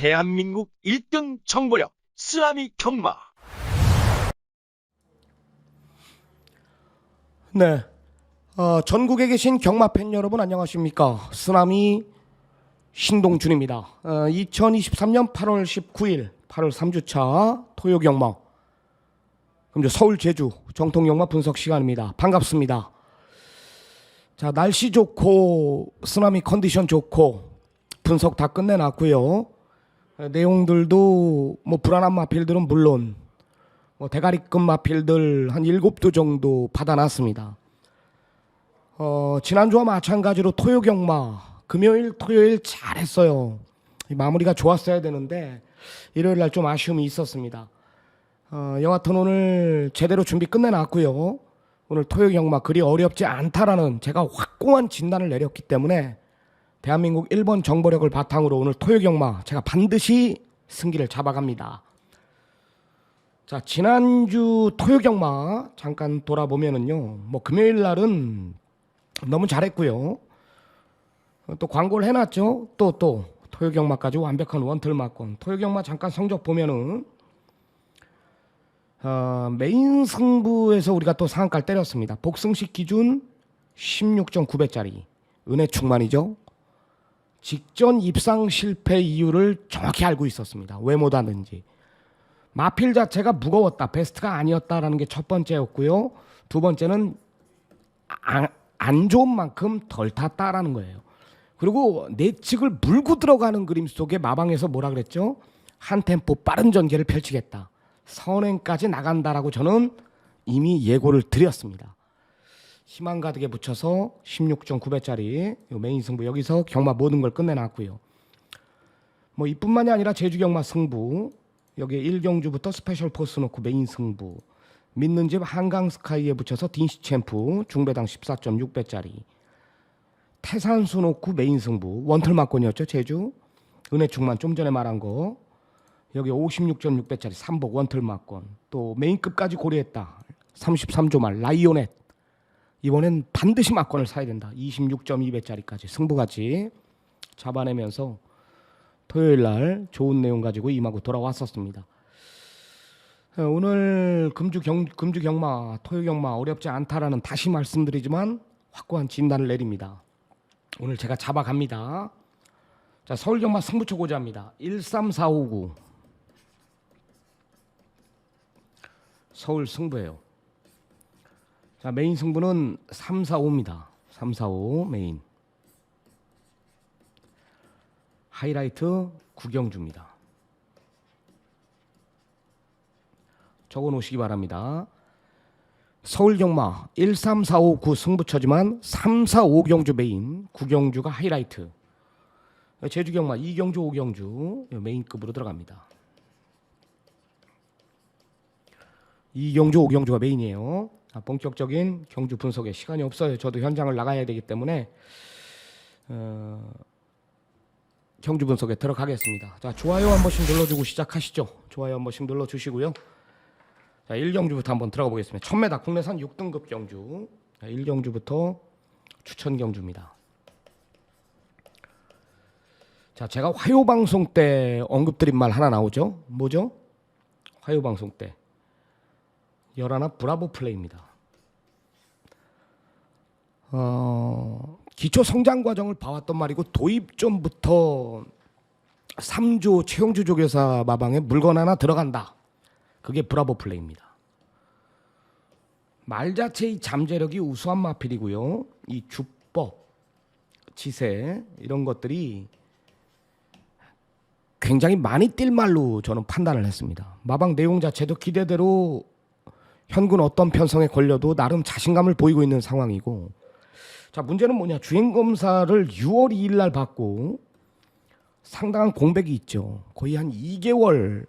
대한민국 1등 정보력 쓰나미 경마. 네, 전국에 계신 경마 팬 여러분 안녕하십니까? 쓰나미 신동준입니다. 2023년 8월 19일 8월 3주차 토요 경마, 그럼 이제 서울 제주 정통 경마 분석 시간입니다. 반갑습니다. 자, 날씨 좋고 쓰나미 컨디션 좋고 분석 다 끝내놨고요. 내용들도 뭐 불안한 마필들은 물론 뭐 대가리급 마필들 한 7두 정도 받아놨습니다. 지난주와 마찬가지로 토요 경마 금요일 토요일 잘했어요. 마무리가 좋았어야 되는데 일요일 날 좀 아쉬움이 있었습니다. 여하튼 오늘 제대로 준비 끝내놨고요. 오늘 토요 경마 그리 어렵지 않다라는 제가 확고한 진단을 내렸기 때문에 대한민국 1번 정보력을 바탕으로 오늘 토요 경마 제가 반드시 승기를 잡아갑니다. 자, 지난주 토요 경마 잠깐 돌아보면은요, 뭐 금요일 날은 너무 잘했고요. 또 광고를 해놨죠. 또 토요 경마까지 완벽한 원틀 맞건. 토요 경마 잠깐 성적 보면은 메인 승부에서 우리가 또 상한가를 때렸습니다. 복승식 기준 16.9배짜리 은혜 충만이죠. 직전 입상 실패 이유를 정확히 알고 있었습니다. 왜 못하는지. 마필 자체가 무거웠다, 베스트가 아니었다라는 게 첫 번째였고요. 두 번째는 안 좋은 만큼 덜 탔다라는 거예요. 그리고 내측을 물고 들어가는 그림 속에 마방에서 뭐라 그랬죠? 한 템포 빠른 전개를 펼치겠다, 선행까지 나간다라고 저는 이미 예고를 드렸습니다. 희망 가득에 붙여서 16.9배짜리 메인 승부, 여기서 경마 모든 걸 끝내놨고요. 뭐 이뿐만이 아니라 제주 경마 승부, 여기에 1경주부터 스페셜 포스 놓고 메인 승부, 믿는 집 한강 스카이에 붙여서 딘시 챔프 중배당 14.6배짜리, 태산수 놓고 메인 승부 원털 막권이었죠. 제주 은혜 충만 좀 전에 말한 거, 여기 56.6배짜리 3복 원털 막권, 또 메인급까지 고려했다 33조말 라이오넷, 이번엔 반드시 막권을 사야 된다 26.2배짜리까지 승부같이 잡아내면서 토요일 날 좋은 내용 가지고 임하고 돌아왔었습니다. 오늘 금주 경마 토요 경마 어렵지 않다라는 다시 말씀드리지만 확고한 진단을 내립니다. 오늘 제가 잡아갑니다. 자, 서울 경마 승부처 고자입니다. 13459 서울 승부예요. 자, 메인 승부는 345입니다. 345 메인. 하이라이트 구경주입니다. 적어 놓으시기 바랍니다. 서울 경마 13459 승부처지만 345 경주 메인, 구경주가 하이라이트. 제주 경마 2경주 5경주 메인급으로 들어갑니다. 2경주 5경주가 메인이에요. 본격적인 경주 분석에 시간이 없어요. 저도 현장을 나가야 되기 때문에 경주 분석에 들어가겠습니다. 자, 좋아요 한 번씩 눌러주고 시작하시죠. 좋아요 한 번씩 눌러주시고요. 자, 1경주부터 한번 들어가 보겠습니다. 1000m 국내산 6등급 경주. 자, 1경주부터 추천 경주입니다. 자, 제가 화요방송 때 언급드린 말 하나 나오죠. 뭐죠? 화요방송 때 11 브라보 플레이입니다. 기초 성장 과정을 봐왔던 말이고, 도입 전부터 3조 최용주 조교사 마방에 물건 하나 들어간다, 그게 브라보 플레이입니다. 말 자체의 잠재력이 우수한 마필이고요. 이 주법, 지세 이런 것들이 굉장히 많이 뛸 말로 저는 판단을 했습니다. 마방 내용 자체도 기대대로 현군 어떤 편성에 걸려도 나름 자신감을 보이고 있는 상황이고, 자, 문제는 뭐냐, 주행검사를 6월 2일 날 받고 상당한 공백이 있죠. 거의 한 2개월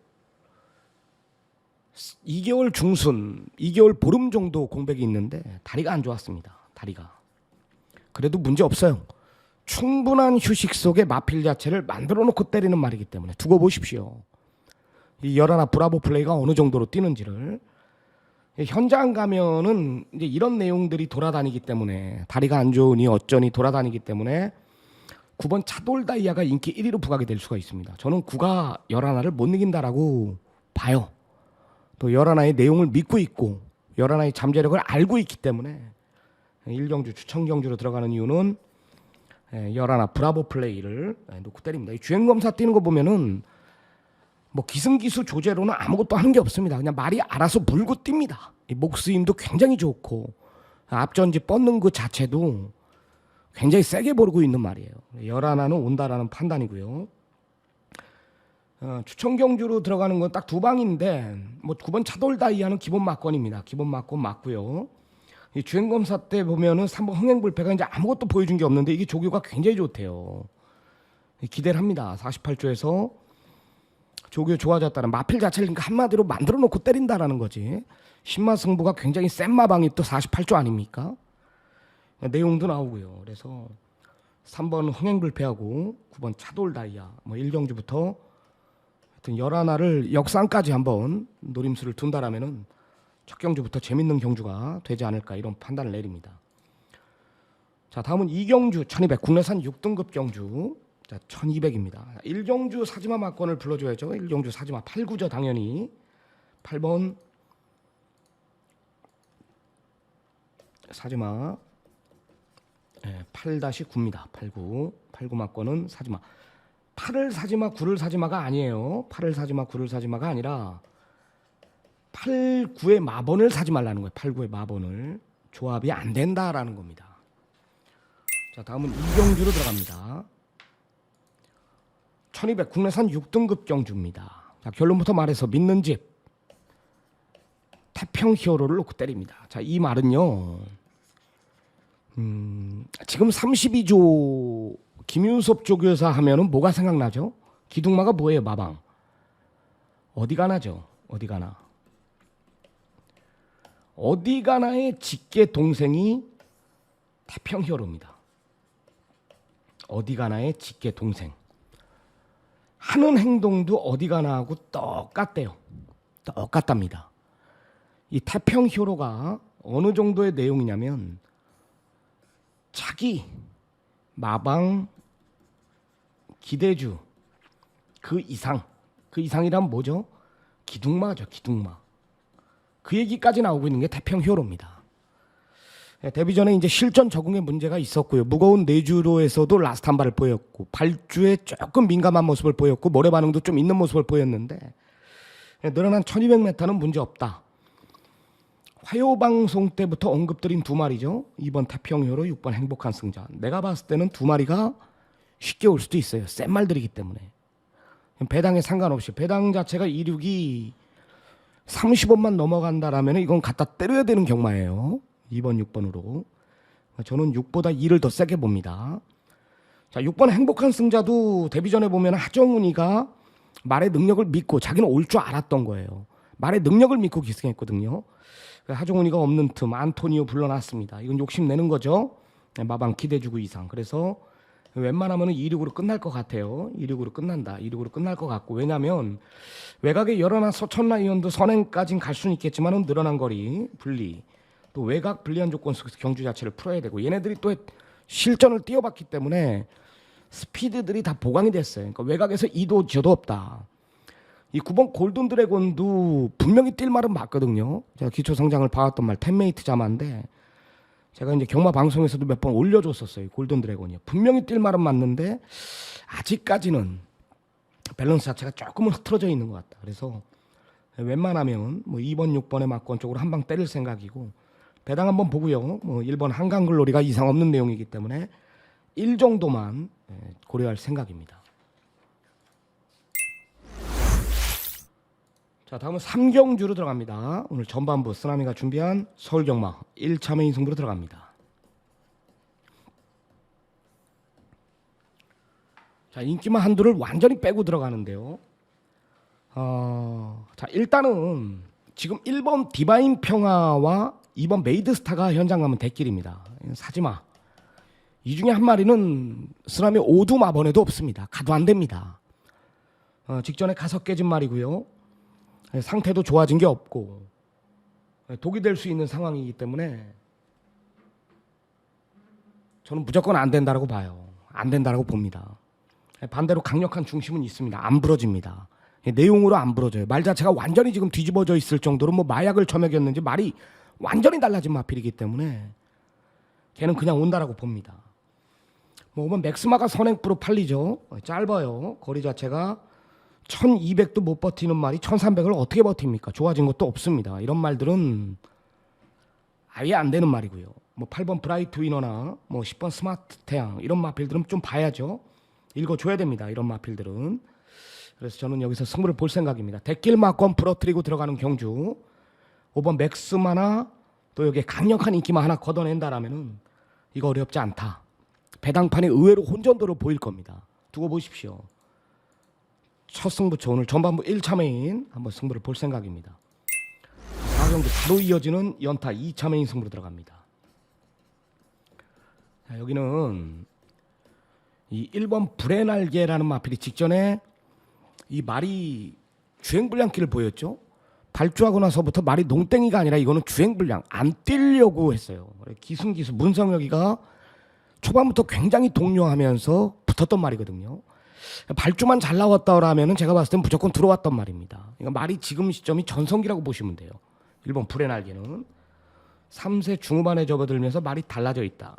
중순, 2개월 보름 정도 공백이 있는데 다리가 안 좋았습니다. 다리가. 그래도 문제 없어요. 충분한 휴식 속에 마필 자체를 만들어 놓고 때리는 말이기 때문에 두고 보십시오. 이 11 브라보 플레이가 어느 정도로 뛰는지를. 현장 가면은 이제 이런 내용들이 돌아다니기 때문에, 다리가 안 좋으니 어쩌니 돌아다니기 때문에 9번 차돌다이아가 인기 1위로 부각이 될 수가 있습니다. 저는 9가 열하나를 못 이긴다라고 봐요. 또 열하나의 내용을 믿고 있고 열하나의 잠재력을 알고 있기 때문에 1경주 추천 경주로 들어가는 이유는 열하나 브라보 플레이를 놓고 때립니다. 이 주행검사 뛰는 거 보면은 뭐 기승기수 조제로는 아무것도 하는 게 없습니다. 그냥 말이 알아서 물고 뜁니다. 이 목스힘도 굉장히 좋고 앞전지 뻗는 그 자체도 굉장히 세게 모르고 있는 말이에요. 열하나는 온다라는 판단이고요. 추천 경주로 들어가는 건 딱 두 방인데 뭐 9번 차돌다이아는 기본 막건입니다. 기본 막건 맞고요. 이 주행검사 때 보면은 3번 흥행불패가 이제 아무것도 보여준 게 없는데 이게 조교가 굉장히 좋대요. 기대를 합니다. 48조에서 조교 좋아졌다는 마필 자체를 그러니까 한마디로 만들어 놓고 때린다라는 거지. 신마 승부가 굉장히 센 마방이 또 48조 아닙니까? 내용도 나오고요. 그래서 3번 흥행불패하고 9번 차돌다이아 뭐 1경주부터 하여튼 열하나를 역상까지 한번 노림수를 둔다라면은 첫 경주부터 재밌는 경주가 되지 않을까 이런 판단을 내립니다. 자, 다음은 2경주 1200 국내산 6등급 경주. 자, 1200입니다. 1경주 사지마 막건을 불러줘야죠. 1경주 사지마 8구죠 당연히. 8번 사지마 8-9입니다. 89 막건은 사지마. 8을 사지마 9를 사지마가 아니에요. 8을 사지마 9를 사지마가 아니라 8, 9의 마번을 사지 말라는 거예요. 8, 9의 마번을. 조합이 안 된다라는 겁니다. 자, 다음은 2경주로 들어갑니다. 1200 국내산 6등급 경주입니다. 자, 결론부터 말해서 믿는 집 태평 히어로를 놓고 때립니다. 자, 이 말은요. 지금 32조 김윤섭 조교사 하면은 뭐가 생각나죠? 기둥마가 뭐예요? 마방. 어디 가나죠? 어디 가나. 어디 가나의 직계 동생이 태평 히어로입니다. 어디 가나의 직계 동생. 하는 행동도 어디 가나하고 똑같대요. 똑같답니다. 이 태평 히어로가 어느 정도의 내용이냐면 자기 마방 기대주 그 이상이란 뭐죠? 기둥마죠. 기둥마. 그 얘기까지 나오고 있는 게 태평 히어로입니다. 데뷔 전에 이제 실전 적응에 문제가 있었고요. 무거운 내주로에서도 라스트 한 발을 보였고 발주에 조금 민감한 모습을 보였고 모래 반응도 좀 있는 모습을 보였는데 늘어난 1200m는 문제 없다. 화요 방송 때부터 언급드린 두 마리죠. 2번 태평 히어로, 6번 행복한 승자. 내가 봤을 때는 두 마리가 쉽게 올 수도 있어요. 센 말들이기 때문에. 배당에 상관없이 배당 자체가 이륙이 30원만 넘어간다라면 이건 갖다 때려야 되는 경마예요. 2번, 6번으로. 저는 6보다 2를 더 세게 봅니다. 자, 6번 행복한 승자도 데뷔 전에 보면 하정훈이가 말의 능력을 믿고 자기는 올 줄 알았던 거예요. 말의 능력을 믿고 기승했거든요. 하정훈이가 없는 틈 안토니오 불러놨습니다. 이건 욕심내는 거죠. 마방 기대주고 이상. 그래서 웬만하면 2륙으로 끝날 것 같아요. 2륙으로 끝난다. 2륙으로 끝날 것 같고. 왜냐하면 외곽에 열어나 서천 라이언도 선행까지는 갈 수는 있겠지만 늘어난 거리 분리 또 외곽 불리한 조건 속에서 경주 자체를 풀어야 되고 얘네들이 또 실전을 뛰어봤기 때문에 스피드들이 다 보강이 됐어요. 그러니까 외곽에서 이도 저도 없다. 이 9번 골든 드래곤도 분명히 뛸 말은 맞거든요. 제가 기초 성장을 봐왔던 말 텐메이트 자마인데 제가 이제 경마 방송에서도 몇 번 올려줬었어요. 골든 드래곤이요. 분명히 뛸 말은 맞는데 아직까지는 밸런스 자체가 조금은 흐트러져 있는 것 같다. 그래서 웬만하면 뭐 2번, 6번의 막권 쪽으로 한 방 때릴 생각이고 배당 한번 보고요. 뭐 1번 한강글로리가 이상 없는 내용이기 때문에 1 정도만 고려할 생각입니다. 자, 다음은 3경주로 들어갑니다. 오늘 전반부 쓰나미가 준비한 서울경마 1차 메인 승부로 들어갑니다. 자, 인기만 한두를 완전히 빼고 들어가는데요. 자, 일단은 지금 1번 디바인 평화와 2번 메이드스타가 현장 가면 대길입니다. 사지마. 이 중에 한 마리는 쓰나미 오두 마번에도 없습니다. 가도 안 됩니다. 직전에 가서 깨진 말이고요. 상태도 좋아진 게 없고 독이 될 수 있는 상황이기 때문에 저는 무조건 안 된다고 봐요. 안 된다라고 봅니다. 반대로 강력한 중심은 있습니다. 안 부러집니다. 내용으로 안 부러져요. 말 자체가 완전히 지금 뒤집어져 있을 정도로 뭐 마약을 처먹였는지 말이 완전히 달라진 마필이기 때문에 걔는 그냥 온다라고 봅니다. 뭐 오면 맥스마가 선행프로 팔리죠. 짧아요. 거리 자체가 1200도 못 버티는 말이 1300을 어떻게 버팁니까? 좋아진 것도 없습니다. 이런 말들은 아예 안 되는 말이고요. 뭐 8번 브라이트 위너나 뭐 10번 스마트 태양 이런 마필들은 좀 봐야죠. 읽어줘야 됩니다. 이런 마필들은. 그래서 저는 여기서 승부를 볼 생각입니다. 대길 막건 부러뜨리고 들어가는 경주 5번 맥스마나 또 여기에 강력한 인기만 하나 걷어낸다라면은 이거 어렵지 않다. 배당판이 의외로 혼전도로 보일 겁니다. 두고 보십시오. 첫 승부처 오늘 전반부 1차 메인 한번 승부를 볼 생각입니다. 4경기 바로 이어지는 연타 2차 메인 승부로 들어갑니다. 자, 여기는 이 1번 불의 날개라는 마필이 직전에 이 말이 주행불량기를 보였죠. 발주하고 나서부터 말이 농땡이가 아니라 이거는 주행불량 안 뛰려고 했어요. 기승기수 문성혁이가 초반부터 굉장히 동요하면서 붙었던 말이거든요. 발주만 잘 나왔다라면은 제가 봤을 땐 무조건 들어왔던 말입니다. 그러니까 말이 지금 시점이 전성기라고 보시면 돼요. 1번 불의 날개는 3세 중후반에 접어들면서 말이 달라져 있다.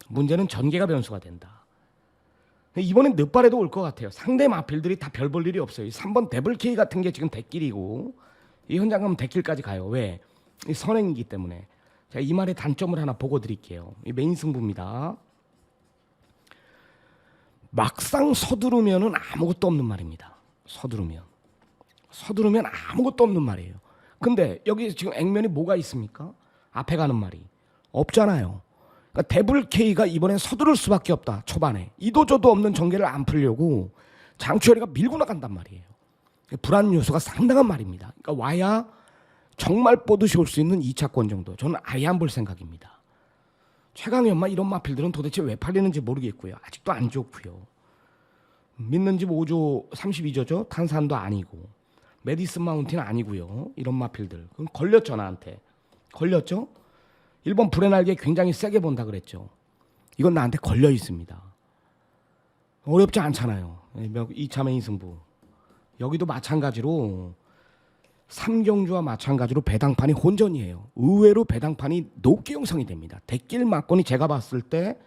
문제는 전개가 변수가 된다. 이번엔 늦발에도 올 것 같아요. 상대 마필들이 다 별 볼 일이 없어요. 3번 데블K 같은 게 지금 대길이고 이 현장 가면 대길까지 가요. 왜? 이 선행이기 때문에. 자, 이 말의 단점을 하나 보고 드릴게요. 이 메인 승부입니다. 막상 서두르면은 아무것도 없는 말입니다. 서두르면 아무것도 없는 말이에요. 근데 여기 지금 액면이 뭐가 있습니까? 앞에 가는 말이 없잖아요. 그러니까 데블K가 이번엔 서두를 수밖에 없다. 초반에 이도저도 없는 전개를 안 풀려고 장추열이가 밀고 나간단 말이에요. 불안 요소가 상당한 말입니다. 그러니까 와야 정말 뽀듯이 올 수 있는 2차권 정도. 저는 아예 안 볼 생각입니다. 최강연마 이런 마필들은 도대체 왜 팔리는지 모르겠고요. 아직도 안 좋고요. 믿는 집 5조 32조죠. 탄산도 아니고 메디슨 마운틴 아니고요. 이런 마필들. 그럼 걸렸죠 나한테. 걸렸죠. 1번 불의 날개 굉장히 세게 본다 그랬죠. 이건 나한테 걸려 있습니다. 어렵지 않잖아요. 2차 메인 승부. 여기도 마찬가지로 3경주와 마찬가지로 배당판이 혼전이에요. 의외로 배당판이 높게 형성이 됩니다. 대길 막건이 제가 봤을 때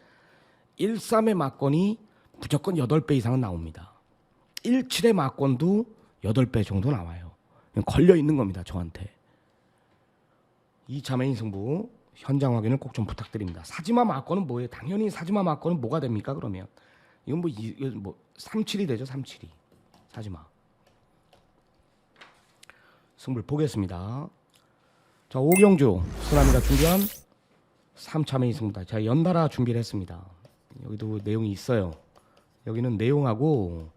1-3의 막건이 무조건 8배 이상은 나옵니다. 1-7의 막건도 8배 정도 나와요. 걸려 있는 겁니다. 저한테. 2차 메인 승부 현장 확인을 꼭 좀 부탁드립니다. 사지마 막건은 뭐예요? 당연히 사지마 막건은 뭐가 됩니까? 그러면 이건 뭐 3-7이 되죠. 3-7이. 사지마. 승부를 보겠습니다. 자, 오경주 쓰나미가 준비한 3차 메인 승부다. 제가 연달아 준비를 했습니다. 여기도 내용이 있어요. 여기는 내용하고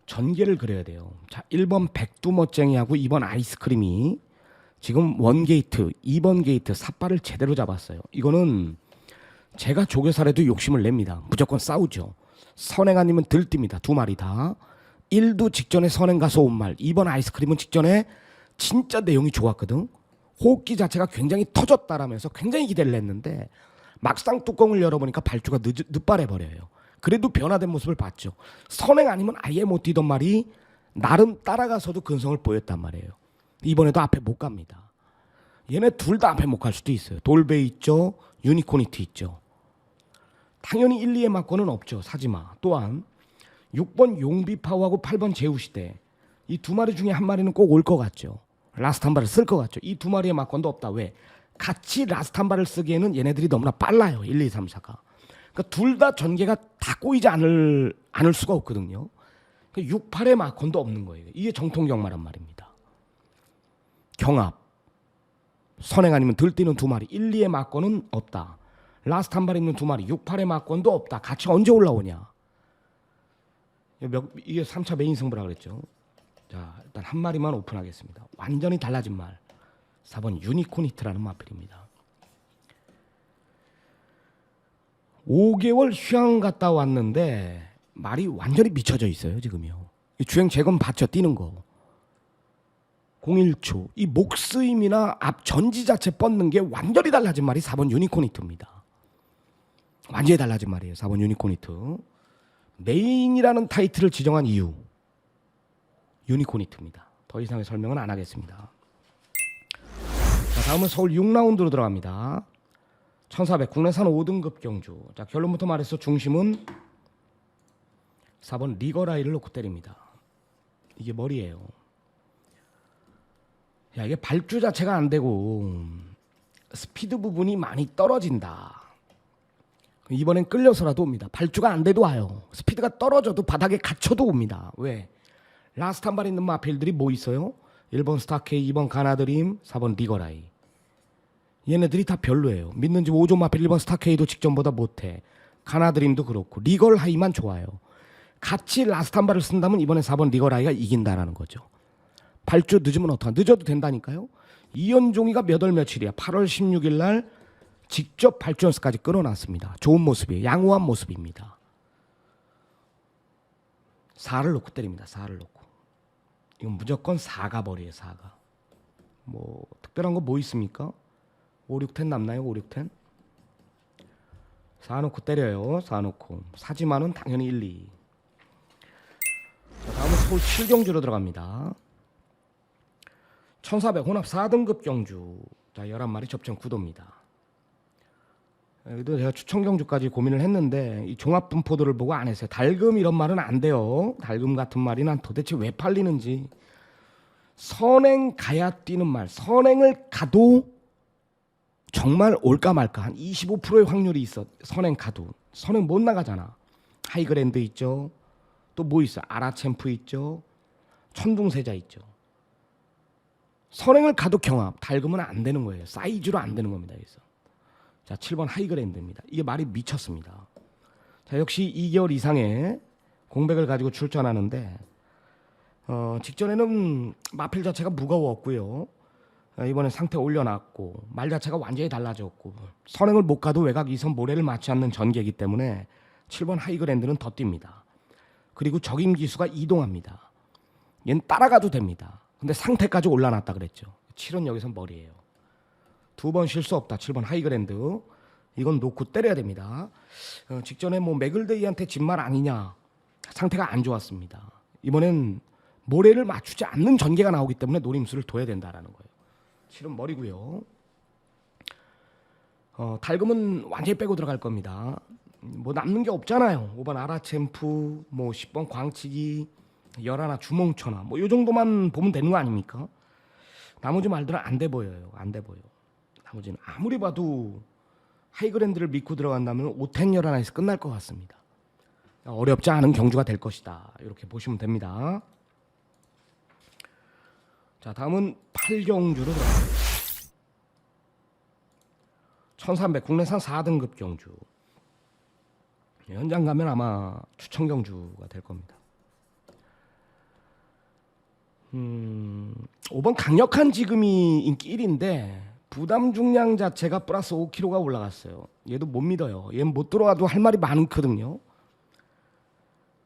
전개를 그려야 돼요. 자, 1번 백두멋쟁이하고 2번 아이스크림이 지금 원게이트, 2번 게이트 삿발을 제대로 잡았어요. 이거는 제가 조교살에도 욕심을 냅니다. 무조건 싸우죠. 선행 아니면 들뜁니다. 두 마리 다. 1도 직전에 선행 가서 온 말. 2번 아이스크림은 직전에 진짜 내용이 좋았거든. 호흡기 자체가 굉장히 터졌다라면서 굉장히 기대를 했는데 막상 뚜껑을 열어보니까 발주가 늦발해버려요. 그래도 변화된 모습을 봤죠. 선행 아니면 아예 못 뛰던 말이 나름 따라가서도 근성을 보였단 말이에요. 이번에도 앞에 못 갑니다. 얘네 둘 다 앞에 못 갈 수도 있어요. 돌베 있죠. 유니코니티 있죠. 당연히 1, 2의 막권은 없죠. 사지마. 또한 6번 용비파워하고 8번 제우시대. 이 두 마리 중에 한 마리는 꼭 올 것 같죠. 라스트 한 발을 쓸 것 같죠. 이 두 마리의 막권도 없다. 왜? 같이 라스트 한 발을 쓰기에는 얘네들이 너무나 빨라요. 1, 2, 3, 4가. 그러니까 둘 다 전개가 다 꼬이지 않을 수가 없거든요. 그러니까 6, 8의 막권도 없는 거예요. 이게 정통 경마란 말입니다. 경합. 선행 아니면 들뛰는 두 마리. 1, 2의 막권은 없다. 라스트 한 발 있는 두 마리. 6, 8의 막권도 없다. 같이 언제 올라오냐. 이게 3차 메인 승부라 그랬죠. 자, 일단 한 마리만 오픈하겠습니다. 완전히 달라진 말. 4번 유니코니트라는 마필입니다. 5개월 휴양 갔다 왔는데 말이 완전히 미쳐져 있어요. 지금요. 주행 재검 받쳐 뛰는 거. 01초. 이 목스임이나 앞 전지 자체 뻗는 게 완전히 달라진 말이 4번 유니코니트입니다. 완전히 달라진 말이에요. 4번 유니콘 히트. 메인이라는 타이틀을 지정한 이유. 유니콘 히트입니다. 더 이상의 설명은 안 하겠습니다. 자, 다음은 서울 6라운드로 들어갑니다. 1400 국내산 5등급 경주. 자, 결론부터 말해서 중심은 4번 리거라이를 놓고 때립니다. 이게 머리예요. 야, 이게 발주 자체가 안 되고 스피드 부분이 많이 떨어진다. 이번엔 끌려서라도 옵니다. 발주가 안 돼도 와요. 스피드가 떨어져도 바닥에 갇혀도 옵니다. 왜? 라스트 한 발 있는 마필들이 뭐 있어요? 1번 스타케이, 2번 가나드림, 4번 리거라이. 얘네들이 다 별로예요. 믿는지 5조 마필 1번 스타케이도 직전보다 못해. 가나드림도 그렇고 리걸하이만 좋아요. 같이 라스트 한 발을 쓴다면 이번에 4번 리거라이가 이긴다라는 거죠. 발주 늦으면 어떡하? 늦어도 된다니까요. 이현종이가 몇 월 며칠이야? 8월 16일 날 직접 발주 연습까지 끌어놨습니다. 좋은 모습이에요. 양호한 모습입니다. 4를 놓고 때립니다. 4를 놓고. 이건 무조건 4가 버리에요. 4가. 뭐 특별한 거 뭐 있습니까? 5, 6, 10 남나요? 5, 6, 10? 4 놓고 때려요. 4 놓고. 사지만은 당연히 1, 2. 자, 다음은 서울 7경주로 들어갑니다. 1400 혼합 4등급 경주. 자, 11마리 접전 구도입니다. 여기도 제가 추천 경주까지 고민을 했는데 이 종합 분포도를 보고 안 했어요. 달금 이런 말은 안 돼요. 달금 같은 말이 난 도대체 왜 팔리는지. 선행 가야 뛰는 말. 선행을 가도 정말 올까 말까. 한 25%의 확률이 있어. 선행 가도. 선행 못 나가잖아. 하이그랜드 있죠. 또 뭐 있어? 아라챔프 있죠. 천둥세자 있죠. 선행을 가도 경합. 달금은 안 되는 거예요. 사이즈로 안 되는 겁니다. 여기서. 자, 7번 하이그랜드입니다. 이게 말이 미쳤습니다. 자, 역시 2개월 이상의 공백을 가지고 출전하는데 직전에는 마필 자체가 무거웠고요. 이번에 상태 올려놨고 말 자체가 완전히 달라졌고 선행을 못 가도 외곽 2선 모래를 맞지 않는 전개이기 때문에 7번 하이그랜드는 더 뜁니다. 그리고 적임 기수가 이동합니다. 얘는 따라가도 됩니다. 근데 상태까지 올라놨다 그랬죠. 7은 여기서 머리예요. 2번 실수 없다. 7번 하이그랜드. 이건 놓고 때려야 됩니다. 직전에 뭐 맥을데이한테 진 말 아니냐. 상태가 안 좋았습니다. 이번엔 모래를 맞추지 않는 전개가 나오기 때문에 노림수를 둬야 된다라는 거예요. 7은 머리고요. 달금은 완전히 빼고 들어갈 겁니다. 뭐 남는 게 없잖아요. 5번 아라챔프, 뭐 10번 광치기, 11 주몽초나 뭐 요 정도만 보면 되는 거 아닙니까? 나머지 말들은 안 돼 보여요. 안 돼 보여. 나머지는 아무리 봐도 하이그랜드를 믿고 들어간다면 5텐 11에서 끝날 것 같습니다. 어렵지 않은 경주가 될 것이다. 이렇게 보시면 됩니다. 자, 다음은 8경주로 들어갑니다. 1300 국내산 4등급 경주. 현장 가면 아마 추천 경주가 될 겁니다. 5번 강력한 지금이 인기 1인데 부담 중량 자체가 플러스 5kg가 올라갔어요. 얘도 못 믿어요. 얘는 못 들어와도 할 말이 많거든요.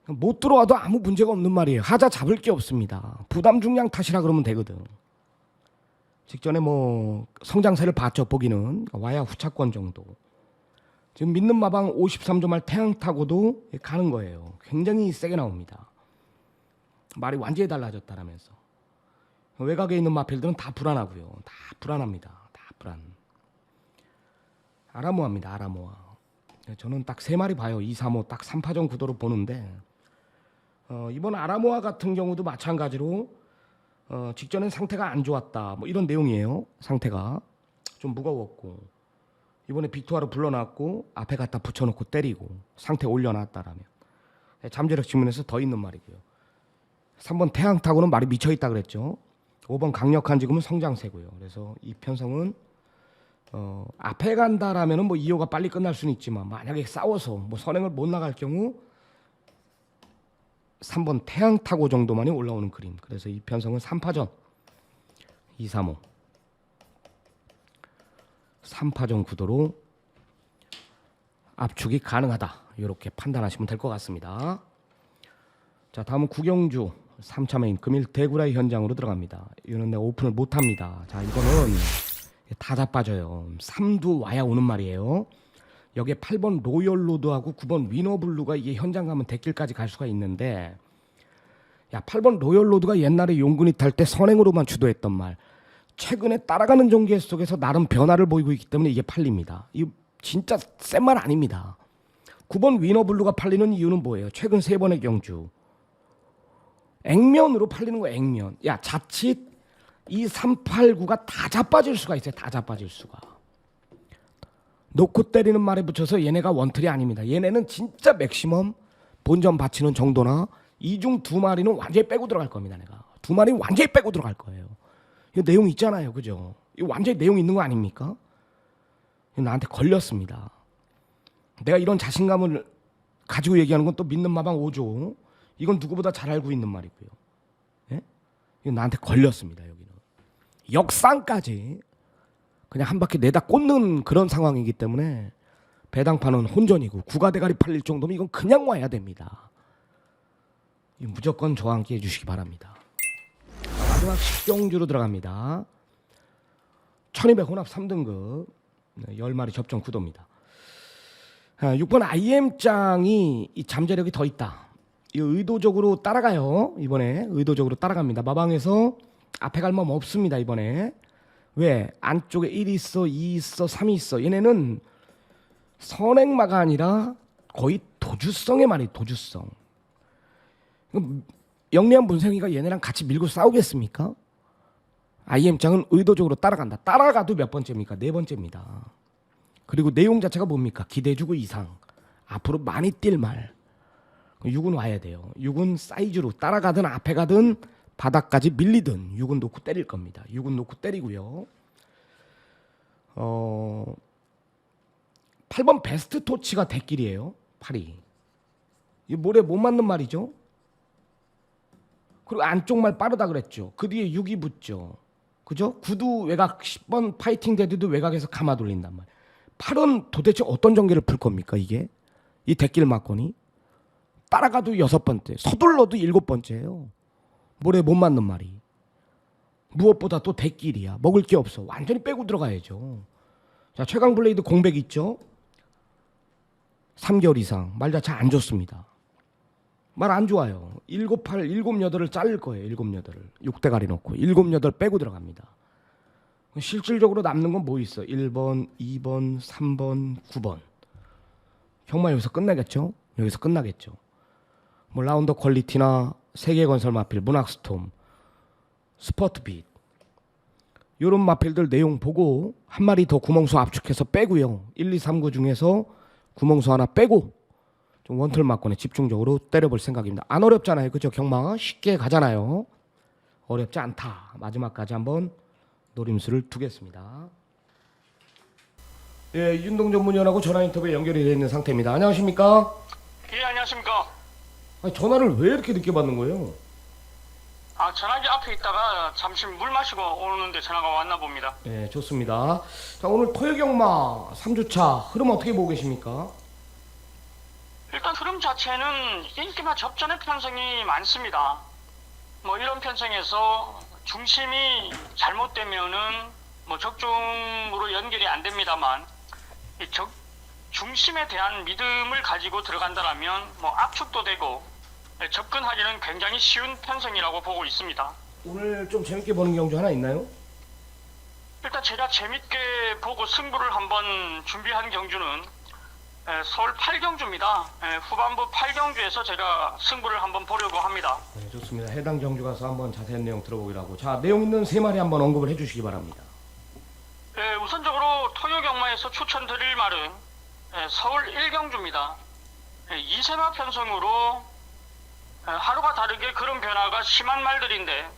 못 들어와도 아무 문제가 없는 말이에요. 하자 잡을 게 없습니다. 부담 중량 탓이라 그러면 되거든. 직전에 뭐 성장세를 봤죠. 보기는 와야 후차권 정도. 지금 믿는 마방 53조 말 태양 타고도 가는 거예요. 굉장히 세게 나옵니다. 말이 완전히 달라졌다라면서. 외곽에 있는 마필들은 다 불안하고요. 다 불안합니다. 다 불안. 아라모아입니다. 아라모아. 저는 딱 3마리 봐요. 2, 3호 딱 3파전 구도로 보는데 이번 아라모아 같은 경우도 마찬가지로 직전엔 상태가 안 좋았다. 뭐 이런 내용이에요. 상태가 좀 무거웠고 이번에 빅투아로 불러놨고 앞에 갖다 붙여놓고 때리고 상태 올려놨다라면 잠재력 측면에서 더 있는 말이고요. 3번 태양 타고는 말이 미쳐있다 그랬죠. 5번 강력한 지금은 성장세고요. 그래서 이 편성은 앞에 간다라면은 뭐 2호가 빨리 끝날 수는 있지만 만약에 싸워서 뭐 선행을 못 나갈 경우 3번 태양 타고 정도만이 올라오는 그림. 그래서 이 편성은 3파전 2, 3호 3파전 구도로 압축이 가능하다. 이렇게 판단하시면 될 것 같습니다. 자, 다음은 구경주 3차 메인 금일 대구라이 현장으로 들어갑니다. 이거는 내가 오픈을 못합니다. 자, 이거는 다 자빠져요. 3두 와야 오는 말이에요. 여기에 8번 로열로드하고 9번 위너블루가 이게 현장 가면 대길까지 갈 수가 있는데, 야 8번 로열로드가 옛날에 용근이 탈 때 선행으로만 주도했던 말, 최근에 따라가는 전개 속에서 나름 변화를 보이고 있기 때문에 이게 팔립니다. 이 진짜 센 말 아닙니다. 9번 위너블루가 팔리는 이유는 뭐예요? 최근 3번의 경주 액면으로 팔리는 거. 액면. 야 자칫 이 389가 다 자빠질 수가 있어요. 다 자빠질 수가. 놓고 때리는 말에 붙여서 얘네가 원틀이 아닙니다. 얘네는 진짜 맥시멈 본전 바치는 정도나 이중 2마리는 완전히 빼고 들어갈 겁니다. 내가 2마리는 완전히 빼고 들어갈 거예요. 이거 내용 있잖아요. 그죠? 이거 완전히 내용 있는 거 아닙니까? 이거 나한테 걸렸습니다. 내가 이런 자신감을 가지고 얘기하는 건 또 믿는 마방 5조. 이건 누구보다 잘 알고 있는 말이고요. 예? 이거 나한테 걸렸습니다. 여기는 역상까지 그냥 한 바퀴 내다 꽂는 그런 상황이기 때문에 배당판은 혼전이고 구가대가리 팔릴 정도면 이건 그냥 와야 됩니다. 이거 무조건 저와 함께 해주시기 바랍니다. 마지막 10경주로 들어갑니다. 1200 혼합 3등급 10마리 접종 구도입니다. 6번 IM장이 이 잠재력이 더 있다. 이 의도적으로 따라가요. 이번에 의도적으로 따라갑니다. 마방에서 앞에 갈 맘 없습니다. 이번에. 왜? 안쪽에 1이 있어, 2 있어, 3이 있어. 얘네는 선행마가 아니라 거의 도주성의 말이 도주성. 영리한 문생이가 얘네랑 같이 밀고 싸우겠습니까? IM장은 의도적으로 따라간다. 따라가도 몇 번째입니까? 4번째입니다. 그리고 내용 자체가 뭡니까? 기대주고 이상. 앞으로 많이 뛸 말. 6은 와야 돼요. 6은 사이즈로 따라가든 앞에 가든 바닥까지 밀리든 6은 놓고 때릴 겁니다. 6은 놓고 때리고요. 8번 베스트 토치가 대길이에요. 8이. 이 모래 못 맞는 말이죠. 그리고 안쪽 말 빠르다 그랬죠. 그 뒤에 6이 붙죠. 그죠? 9도 외곽 10번 파이팅 데드도 외곽에서 감아 돌린단 말이에요. 8은 도대체 어떤 전개를 풀 겁니까 이게? 이 대길 막건이 따라가도 6번째, 서둘러도 7번째예요. 모래 못 맞는 말이. 무엇보다 또 대길이야. 먹을 게 없어. 완전히 빼고 들어가야죠. 자, 최강 블레이드 공백 있죠? 3개월 이상. 말 자체 안 좋습니다. 말 안 좋아요. 7, 8, 7, 8을 자를 거예요. 7, 8을. 6대가리 넣고 7, 8 빼고 들어갑니다. 실질적으로 남는 건 뭐 있어? 1번, 2번, 3번, 9번. 형만 여기서 끝나겠죠? 여기서 끝나겠죠. 뭐 라운더 퀄리티나 세계건설 마필, 문학스톰, 스포트빗 요런 마필들 내용 보고 한 마리 더 구멍수 압축해서 빼고요. 1, 2, 3, 9 중에서 구멍수 하나 빼고 좀 원틀 막건에 집중적으로 때려볼 생각입니다. 안 어렵잖아요. 그죠? 경마 쉽게 가잖아요. 어렵지 않다. 마지막까지 한번 노림수를 두겠습니다. 예, 윤동 전문위원하고 전화 인터뷰에 연결이 되어 있는 상태입니다. 안녕하십니까? 예, 안녕하십니까. 아니, 전화를 왜 이렇게 늦게 받는 거예요? 전화기 앞에 있다가 잠시 물 마시고 오는데 전화가 왔나 봅니다. 예, 좋습니다. 자, 오늘 토요경마 3주차 흐름 어떻게 보고 계십니까? 일단 흐름 자체는 인기마 접전의 편성이 많습니다. 뭐 이런 편성에서 중심이 잘못되면은 뭐 적중으로 연결이 안 됩니다만 중심에 대한 믿음을 가지고 들어간다라면 뭐 압축도 되고 접근하기는 굉장히 쉬운 편성이라고 보고 있습니다. 오늘 좀 재밌게 보는 경주 하나 있나요? 일단 제가 재밌게 보고 승부를 한번 준비한 경주는 서울 8경주입니다. 후반부 8경주에서 제가 승부를 한번 보려고 합니다. 네, 좋습니다. 해당 경주 가서 한번 자세한 내용 들어보기로 하고, 자, 내용 있는 3마리 한번 언급을 해주시기 바랍니다. 우선적으로 토요경마에서 추천드릴 말은 서울 1경주입니다. 2세마 편성으로 하루가 다르게 그런 변화가 심한 말들인데,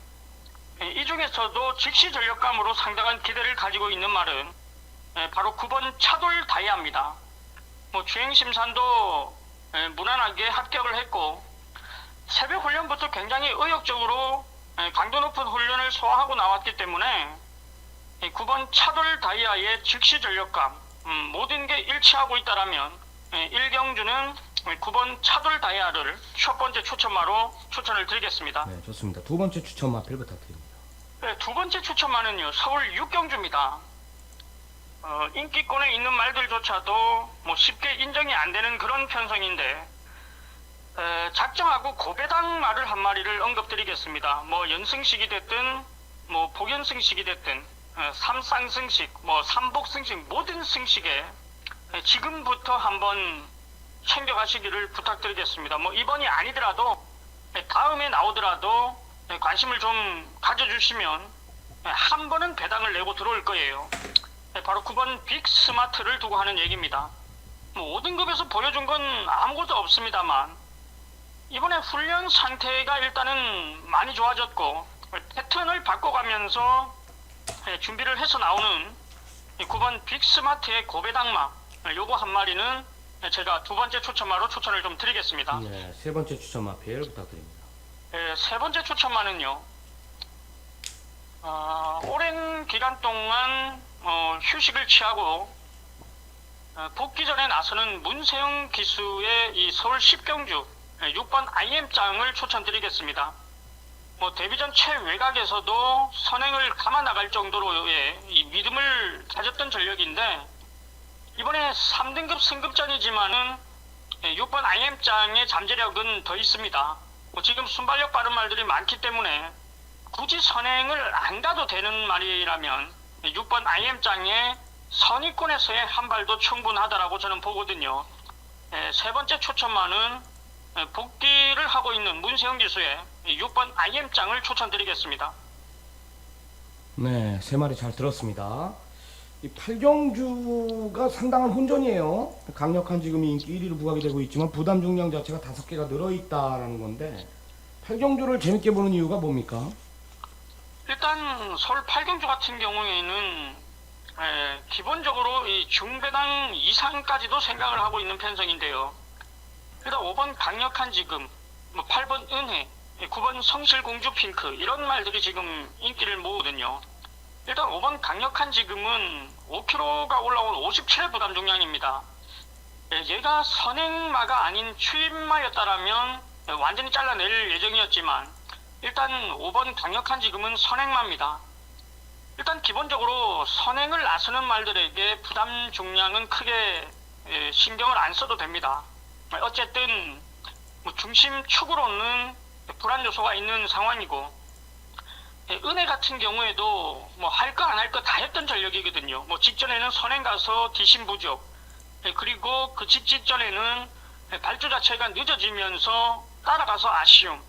이 중에서도 즉시 전력감으로 상당한 기대를 가지고 있는 말은 바로 9번 차돌 다이아입니다. 뭐 주행심산도 무난하게 합격을 했고 새벽 훈련부터 굉장히 의욕적으로 강도 높은 훈련을 소화하고 나왔기 때문에 9번 차돌 다이아의 즉시 전력감, 모든 게 일치하고 있다라면 1경주는 9번 차돌 다이아를 첫 번째 추천마로 추천을 드리겠습니다. 네, 좋습니다. 두 번째 추천 마필 부탁드립니다. 두 번째 추천마는요, 서울 6경주입니다. 인기권에 있는 말들조차도 뭐 쉽게 인정이 안 되는 그런 편성인데 작정하고 고배당 말을 한 마리를 언급드리겠습니다. 뭐 연승식이 됐든 뭐 복연승식이 됐든 삼쌍승식, 뭐 삼복승식 모든 승식에 지금부터 한번 챙겨가시기를 부탁드리겠습니다. 뭐 이번이 아니더라도 다음에 나오더라도 관심을 좀 가져주시면 한 번은 배당을 내고 들어올 거예요. 바로 9번 빅스마트를 두고 하는 얘기입니다. 뭐 5등급에서 보여준 건 아무것도 없습니다만 이번에 훈련 상태가 일단은 많이 좋아졌고 패턴을 바꿔가면서 준비를 해서 나오는 9번 빅스마트의 고배당마 요거 한 마리는 제가 두 번째 추천마로 추천을 좀 드리겠습니다. 네, 세 번째 추천마 배열 부탁드립니다. 세 번째 추천마는요. 오랜 기간 동안 휴식을 취하고 복귀 전에 나서는 문세영 기수의 이 서울 10경주 6번 IM장을 추천드리겠습니다. 뭐 데뷔전 최외곽에서도 선행을 감아 나갈 정도로의 이 믿음을 가졌던 전력인데 이번에 3등급 승급전이지만은 6번 IM장의 잠재력은 더 있습니다. 뭐 지금 순발력 빠른 말들이 많기 때문에 굳이 선행을 안 가도 되는 말이라면 6번 IM장의 선의권에서의 한 발도 충분하다라고 저는 보거든요. 세 번째 추천마는 복귀를 하고 있는 문세영 기수의 6번 IM장을 추천드리겠습니다. 네, 세 마리 잘 들었습니다. 이 팔경주가 상당한 혼전이에요. 강력한 지금 인기 1위로 부각이 되고 있지만 부담 중량 자체가 5개가 늘어있다라는 건데 팔경주를 재밌게 보는 이유가 뭡니까? 일단 서울 8경주 같은 경우에는 기본적으로 이 중배당 이상까지도 생각을 하고 있는 편성인데요. 일단 5번 강력한 지금, 뭐 8번 은혜, 9번 성실공주 핑크 이런 말들이 지금 인기를 모으거든요. 일단 5번 강력한 지금은 5kg가 올라온 57의 부담 중량입니다. 얘가 선행마가 아닌 추임마였다라면 완전히 잘라낼 예정이었지만 일단 5번 강력한 지금은 선행마입니다. 일단 기본적으로 선행을 나서는 말들에게 부담 중량은 크게 신경을 안 써도 됩니다. 어쨌든 뭐 중심 축으로는 불안 요소가 있는 상황이고 은혜 같은 경우에도 뭐 할 거 안 할 거 다 했던 전력이거든요. 뭐 직전에는 선행 가서 뒷심 부족 그리고 그 직전에는 발주 자체가 늦어지면서 따라가서 아쉬움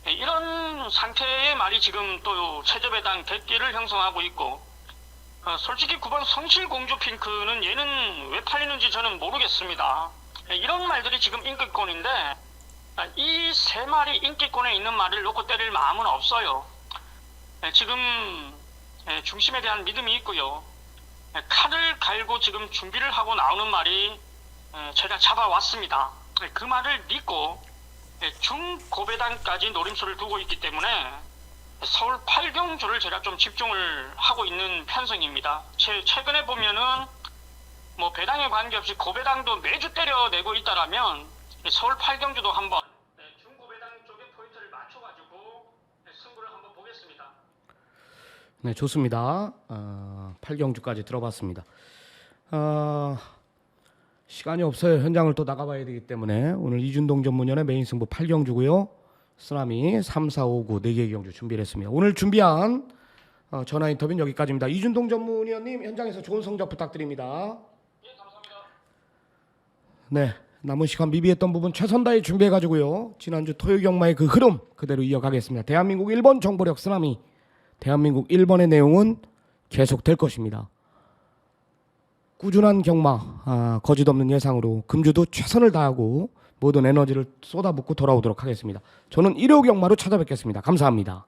이런 상태의 말이 지금 또 최저배당 100개를 형성하고 있고 솔직히 9번 성실공주 핑크는 얘는 왜 팔리는지 저는 모르겠습니다. 이런 말들이 지금 인기권인데 이 세 마리 인기권에 있는 말을 놓고 때릴 마음은 없어요. 지금 중심에 대한 믿음이 있고요. 칼을 갈고 지금 준비를 하고 나오는 말이 제가 잡아왔습니다. 그 말을 믿고 중고배당까지 노림수를 두고 있기 때문에 서울 8경주를 제가 좀 집중을 하고 있는 편성입니다. 최근에 보면은 뭐 배당에 관계없이 고배당도 매주 때려내고 있다라면 서울 8경주도 한번 중고배당 쪽에 포인트를 맞춰가지고 승부를 한번 보겠습니다. 네, 좋습니다. 8경주까지 들어봤습니다. 시간이 없어요. 현장을 또 나가봐야 되기 때문에 오늘 이준동 전문위원의 메인 승부 8경주고요. 쓰나미 3, 4, 5, 9 4개의 경주 준비를 했습니다. 오늘 준비한 전화 인터뷰는 여기까지입니다. 이준동 전문위원님 현장에서 좋은 성적 부탁드립니다. 예, 감사합니다. 네, 남은 시간 미비했던 부분 최선 다해 준비해가지고요. 지난주 토요 경마의 그 흐름 그대로 이어가겠습니다. 대한민국 1번 정보력 쓰나미 대한민국 1번의 내용은 계속될 것입니다. 꾸준한 경마, 거짓 없는 예상으로 금주도 최선을 다하고 모든 에너지를 쏟아붓고 돌아오도록 하겠습니다. 저는 일요 경마로 찾아뵙겠습니다. 감사합니다.